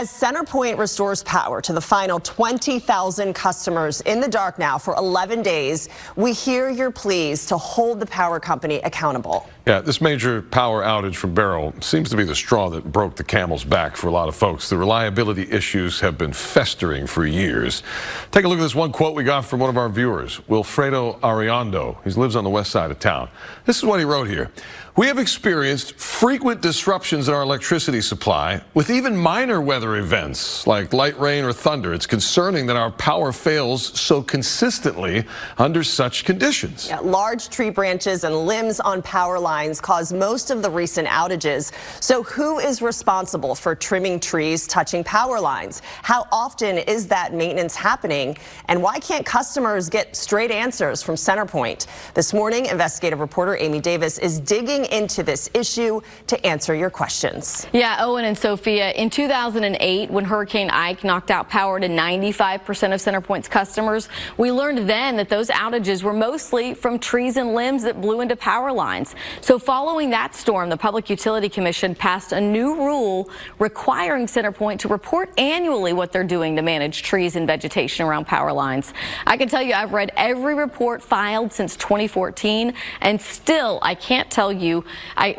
As CenterPoint restores power to the final 20,000 customers in the dark now for 11 days, we hear your pleas to hold the power company accountable. Yeah, this major power outage from Beryl seems to be the straw that broke the camel's back for a lot of folks. The reliability issues have been festering for years. Take a look at this one quote we got from one of our viewers, Wilfredo Ariando. He lives on the west side of town. This is what he wrote here. We have experienced frequent disruptions in our electricity supply with even minor weather events like light rain or thunder. It's concerning that our power fails so consistently under such conditions. Yeah, large tree branches and limbs on power lines caused most of the recent outages. So who is responsible for trimming trees touching power lines? How often is that maintenance happening? And why can't customers get straight answers from CenterPoint? This morning, investigative reporter Amy Davis is digging into this issue to answer your questions. Yeah, Owen and Sophia, in 2008, when Hurricane Ike knocked out power to 95% of CenterPoint's customers, we learned then that those outages were mostly from trees and limbs that blew into power lines. So following that storm, the Public Utility Commission passed a new rule requiring CenterPoint to report annually what they're doing to manage trees and vegetation around power lines. I can tell you I've read every report filed since 2014, and still I can't tell you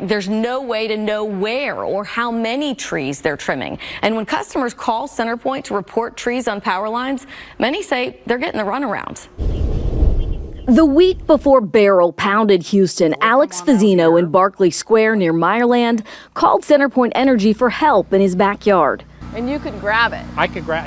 there's no way to know where or how many trees they're trimming. And when customers call CenterPoint to report trees on power lines, many say they're getting the runaround. The week before Beryl pounded Houston, Alex Fazzino in Barclay Square near Meyerland called CenterPoint Energy for help in his backyard. And you could grab it. I could grab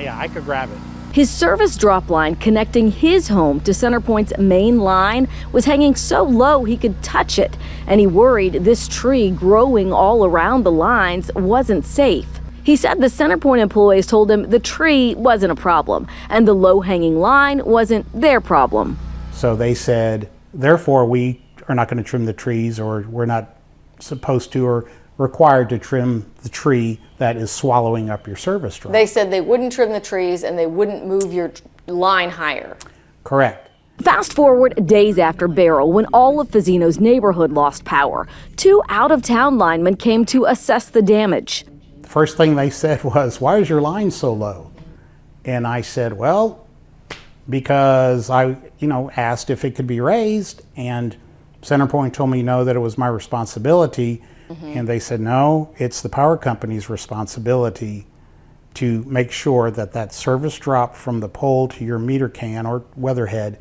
it. His service drop line connecting his home to CenterPoint's main line was hanging so low he could touch it, and he worried this tree growing all around the lines wasn't safe. He said the CenterPoint employees told him the tree wasn't a problem and the low-hanging line wasn't their problem. So they said, therefore, we are not going to trim the trees, or we're not supposed to or required to trim the tree that is swallowing up your service drop. They said they wouldn't trim the trees and they wouldn't move your line higher. Correct. Fast forward days after Beryl, when all of Fazzino's neighborhood lost power, 2 out-of-town linemen came to assess the damage. The first thing they said was, why is your line so low? And I said, well, because I asked if it could be raised, and CenterPoint told me no, that it was my responsibility. And they said, no, it's the power company's responsibility to make sure that that service drop from the pole to your meter can or weatherhead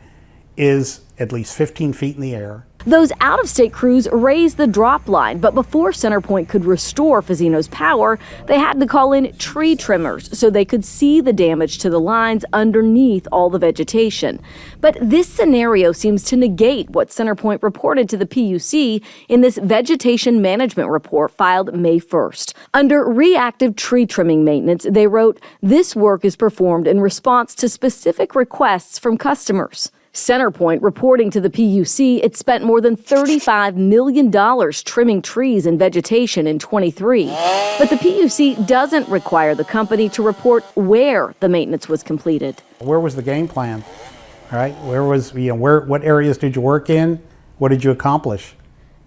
is at least 15 feet in the air. Those out-of-state crews raised the drop line, but before CenterPoint could restore Fazzino's power, they had to call in tree trimmers so they could see the damage to the lines underneath all the vegetation. But this scenario seems to negate what CenterPoint reported to the PUC in this vegetation management report filed May 1st. Under reactive tree trimming maintenance, they wrote, "This work is performed in response to specific requests from customers." CenterPoint reporting to the PUC it spent more than $35 million trimming trees and vegetation in 23. But the PUC doesn't require the company to report where the maintenance was completed. Where was the game plan? All right, where was, what areas did you work in? What did you accomplish?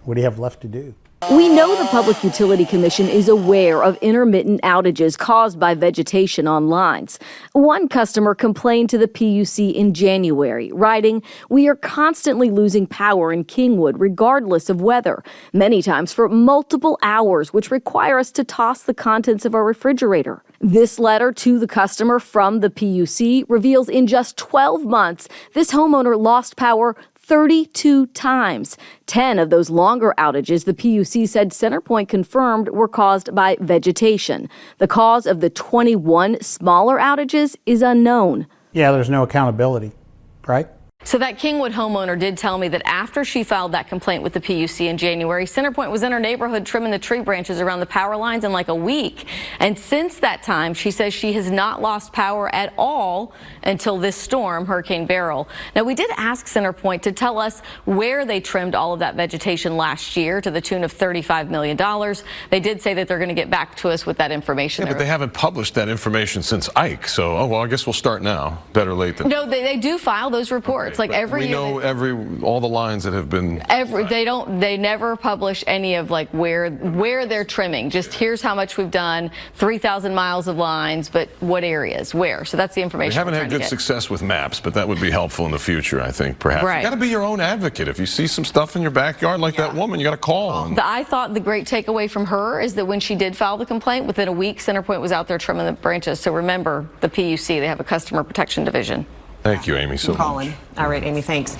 What do you have left to do? We know the Public Utility Commission is aware of intermittent outages caused by vegetation on lines. One customer complained to the PUC in January, writing, "We are constantly losing power in Kingwood regardless of weather, many times for multiple hours, which require us to toss the contents of our refrigerator." This letter to the customer from the PUC reveals in just 12 months, this homeowner lost power 32 times. 10 of those longer outages, the PUC said CenterPoint confirmed, were caused by vegetation. The cause of the 21 smaller outages is unknown. Yeah, there's no accountability, right? So that Kingwood homeowner did tell me that after she filed that complaint with the PUC in January, CenterPoint was in her neighborhood trimming the tree branches around the power lines in like a week. And since that time, she says she has not lost power at all until this storm, Hurricane Beryl. Now, we did ask CenterPoint to tell us where they trimmed all of that vegetation last year to the tune of $35 million. They did say that they're going to get back to us with that information. Yeah, but they haven't published that information since Ike. So, well, I guess we'll start now. Better late than... No, they do file those reports. charts, like every we know all the lines that have been. They never publish any of like where they're trimming. Just here's how much we've done, 3,000 miles of lines, but what areas, where. So that's the information. We haven't had good success with maps, but that would be helpful in the future, I think, perhaps. Right. You got to be your own advocate. If you see some stuff in your backyard like that woman, you got to call. I thought the great takeaway from her is that when she did file the complaint, within a week, CenterPoint was out there trimming the branches. So remember, the PUC, they have a customer protection division. Thank you, Amy, so much. All right, Amy, thanks.